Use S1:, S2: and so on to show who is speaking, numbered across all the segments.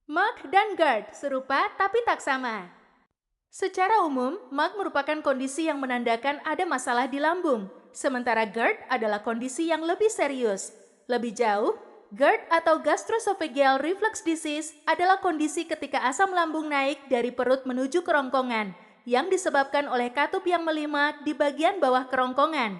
S1: Mug dan GERD serupa tapi tak sama. Secara umum, mug merupakan kondisi yang menandakan ada masalah di lambung, sementara GERD adalah kondisi yang lebih serius. Lebih jauh, GERD atau gastroesophageal reflux disease adalah kondisi ketika asam lambung naik dari perut menuju kerongkongan, yang disebabkan oleh katup yang melima di bagian bawah kerongkongan.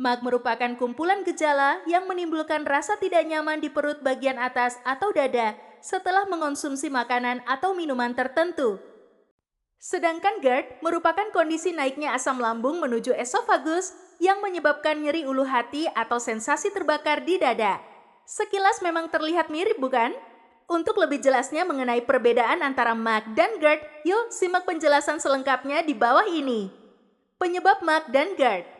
S1: Mug merupakan kumpulan gejala yang menimbulkan rasa tidak nyaman di perut bagian atas atau dada setelah mengonsumsi makanan atau minuman tertentu. Sedangkan GERD merupakan kondisi naiknya asam lambung menuju esofagus yang menyebabkan nyeri ulu hati atau sensasi terbakar di dada. Sekilas memang terlihat mirip, bukan? Untuk lebih jelasnya mengenai perbedaan antara MAG dan GERD, yuk simak penjelasan selengkapnya di bawah ini. Penyebab MAG dan GERD.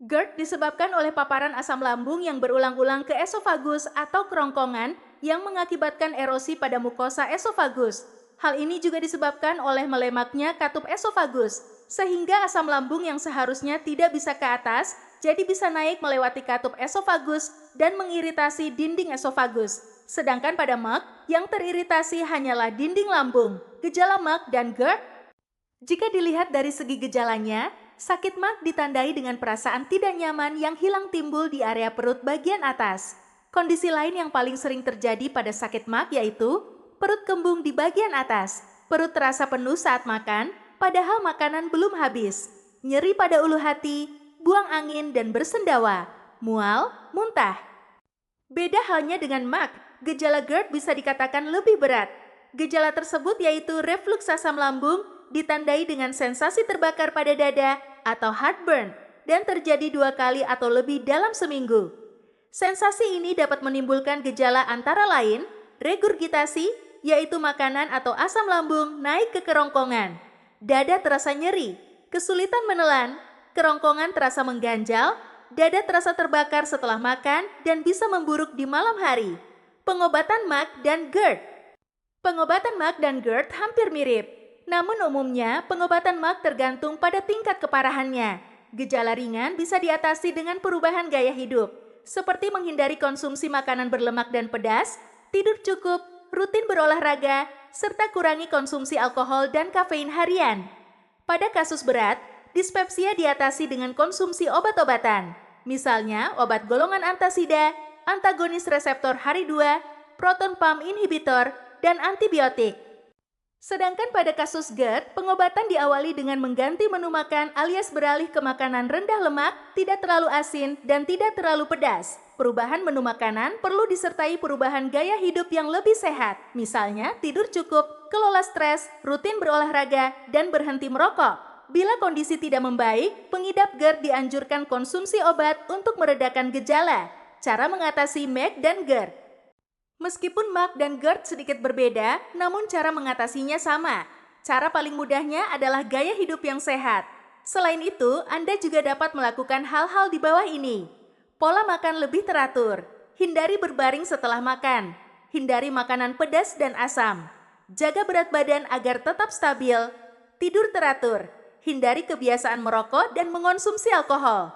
S1: GERD disebabkan oleh paparan asam lambung yang berulang-ulang ke esofagus atau kerongkongan yang mengakibatkan erosi pada mukosa esofagus. Hal ini juga disebabkan oleh melemaknya katup esofagus, sehingga asam lambung yang seharusnya tidak bisa ke atas, jadi bisa naik melewati katup esofagus dan mengiritasi dinding esofagus. Sedangkan pada MAG, yang teriritasi hanyalah dinding lambung. Gejala MAG dan GERD, jika dilihat dari segi gejalanya, sakit MAG ditandai dengan perasaan tidak nyaman yang hilang timbul di area perut bagian atas. Kondisi lain yang paling sering terjadi pada sakit MAG yaitu perut kembung di bagian atas, perut terasa penuh saat makan, padahal makanan belum habis, nyeri pada ulu hati, buang angin dan bersendawa, mual, muntah. Beda halnya dengan MAG, gejala GERD bisa dikatakan lebih berat. Gejala tersebut yaitu reflux asam lambung, ditandai dengan sensasi terbakar pada dada atau heartburn, dan terjadi 2 kali atau lebih dalam seminggu. Sensasi ini dapat menimbulkan gejala antara lain, regurgitasi, yaitu makanan atau asam lambung naik ke kerongkongan. Dada terasa nyeri, kesulitan menelan, kerongkongan terasa mengganjal, dada terasa terbakar setelah makan dan bisa memburuk di malam hari. Pengobatan MAG dan GERD. Pengobatan MAG dan GERD hampir mirip. Namun umumnya, pengobatan MAG tergantung pada tingkat keparahannya. Gejala ringan bisa diatasi dengan perubahan gaya hidup, seperti menghindari konsumsi makanan berlemak dan pedas, tidur cukup, rutin berolahraga, serta kurangi konsumsi alkohol dan kafein harian. Pada kasus berat, dispepsia diatasi dengan konsumsi obat-obatan, misalnya obat golongan antasida, antagonis reseptor HARI2, proton pump inhibitor, dan antibiotik. Sedangkan pada kasus GERD, pengobatan diawali dengan mengganti menu makan alias beralih ke makanan rendah lemak, tidak terlalu asin, dan tidak terlalu pedas. Perubahan menu makanan perlu disertai perubahan gaya hidup yang lebih sehat, misalnya tidur cukup, kelola stres, rutin berolahraga, dan berhenti merokok. Bila kondisi tidak membaik, pengidap GERD dianjurkan konsumsi obat untuk meredakan gejala. Cara mengatasi MAG dan GERD. Meskipun MAG dan GERD sedikit berbeda, namun cara mengatasinya sama. Cara paling mudahnya adalah gaya hidup yang sehat. Selain itu, Anda juga dapat melakukan hal-hal di bawah ini. Pola makan lebih teratur. Hindari berbaring setelah makan. Hindari makanan pedas dan asam. Jaga berat badan agar tetap stabil. Tidur teratur. Hindari kebiasaan merokok dan mengonsumsi alkohol.